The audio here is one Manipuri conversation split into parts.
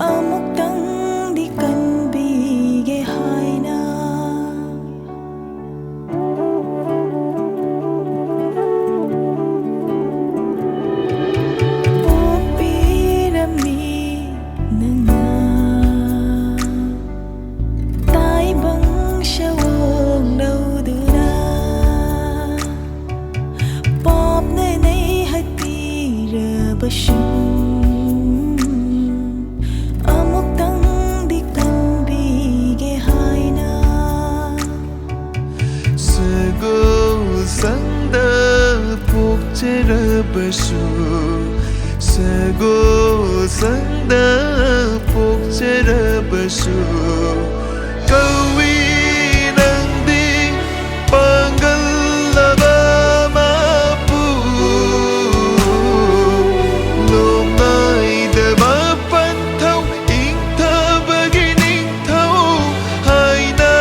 ꯑꯃꯨꯛꯇꯪꯗꯤ ꯀꯟꯕꯤꯒꯦ ꯍꯥꯏꯅ ꯄꯣꯛꯄꯤꯔꯝꯃꯤ ꯅꯪꯅ ꯇꯥꯏꯕꯪ ꯁꯑꯣꯡ ꯂꯧꯗꯨꯅ ꯄꯣꯞꯅ ꯅꯩꯍꯠꯄꯤꯔꯕꯁꯨ Sangda pokcharabasu sago sangda pokcharabasu kawi nangdi pangallaba mapu lomai daba panthau ingthabagi ningthau haina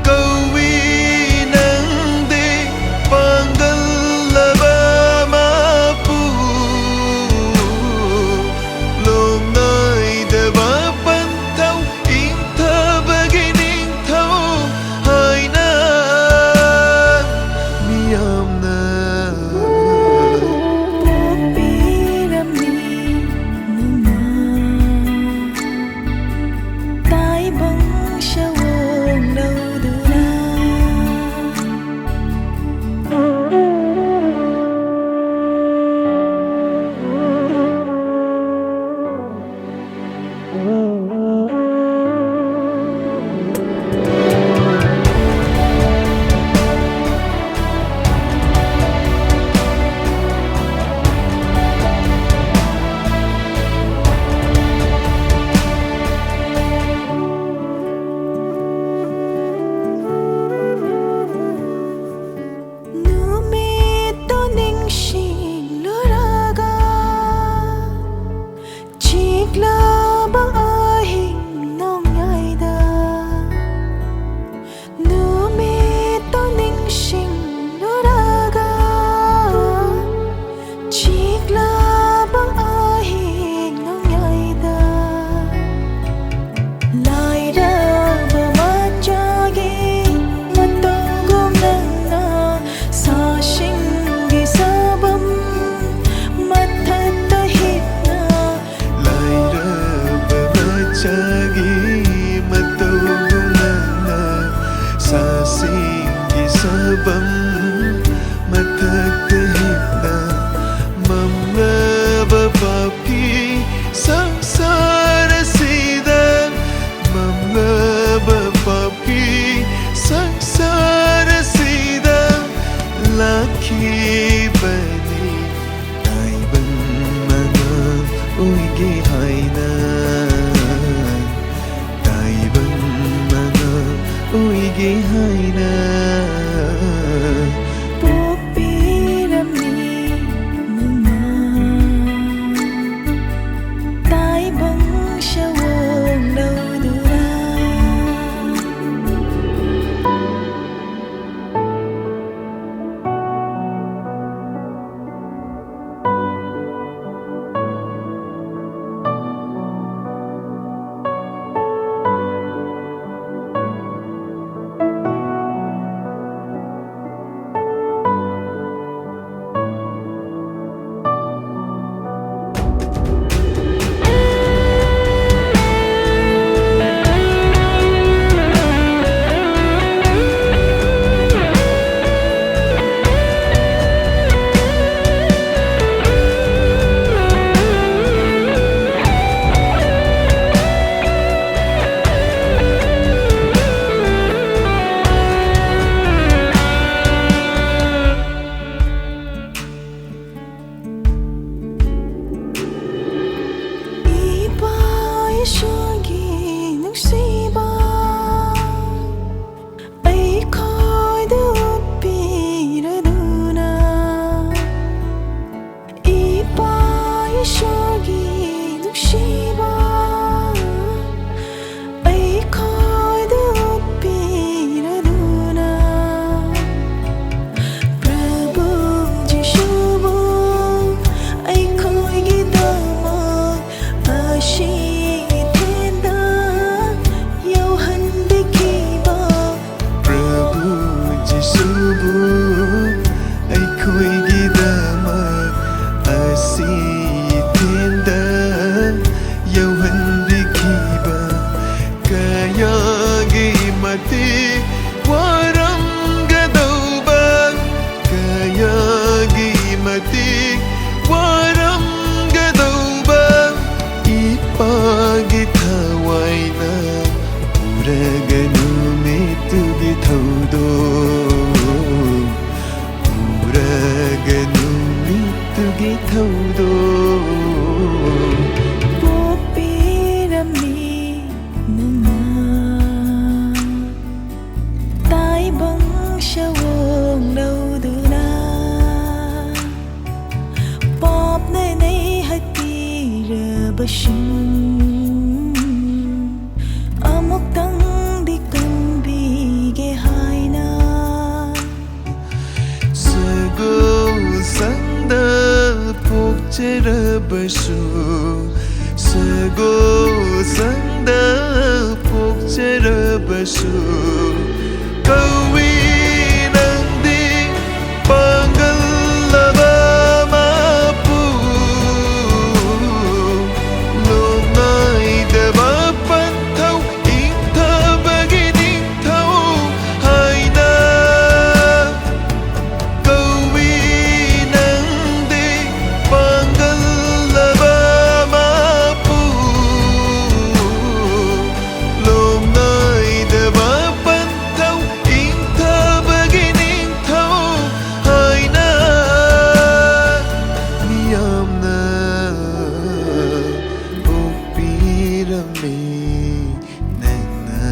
kawi 와람가도바 이빠기 타와이나 우라가 누메뚜기 타우도 우라가 누메뚜기 타우도 Popirami nanga Tai bang shawong đâu từ na Pop nơi này hati rơ bashin Amok tang di kan bi ge hai na Sago sangda 복제라바수 Sago sangda 복제라바수 Kawi nangdi pangalaba mapu Lunay daba pantaw ingta bagining tao Hay na Kawi nangdi pangalaba mapu Lunay daba pantaw ingta bagining tao Hay na Niyam na upirami nana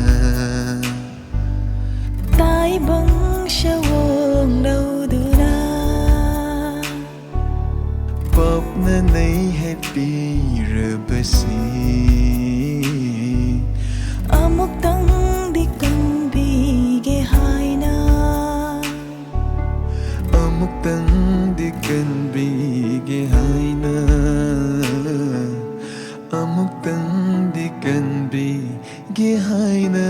Tai bang shawong đâu từ na Pop na nay happy rabasi Amok tang di kan bi ge hai na Amok tang di kan bigi hai na Amok tang di kan bigi hai na